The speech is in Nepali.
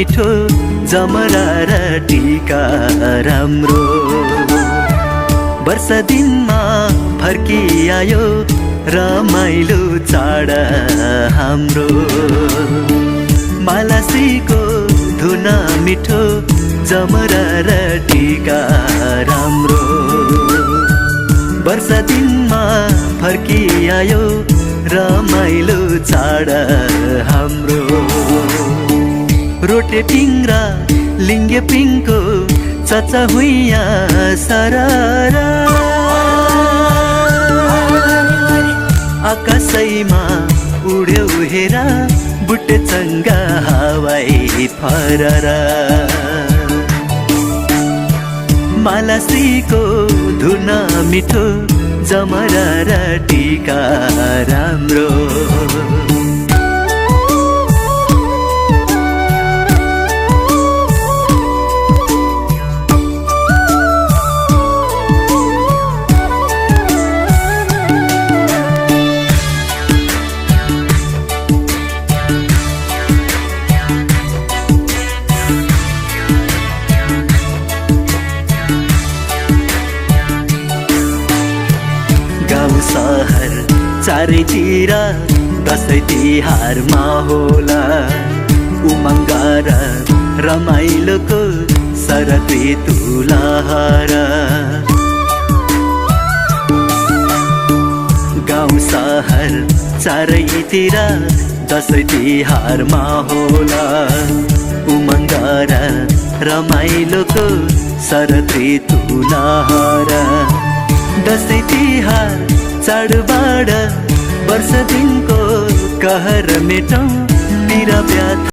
मिठो जमरा र टीका राम्रो वर्ष दिनमा फर्किआयो रमाइलो चाड हाम्रो मालासीको धुन मिठो जमरा र टीका राम्रो वर्ष दिनमा फर्किआयो रमाइलो चाड हाम्रो रोटे टिङ्ग्रा लिङ्गे पिङको चचा हुइया सररा आकाशैमा उड्यो हेरा बुट्टे चङ्गा हवाई फररा मालासीको धुन मिठो जमरा र टीका राम्रो सहर चारैतिर दसैँ तिहारमा होला उमङ्ग र रमाइलोको शरद ऋतु लहर गाउँ सहर चारैतिर दसैँ तिहारमा होला उमङ्ग र रमाइलोको शरद ऋतु लहर दसैँ तिहार चाडबाड वर्ष दिनको कहर मेटौँ पिर व्याथ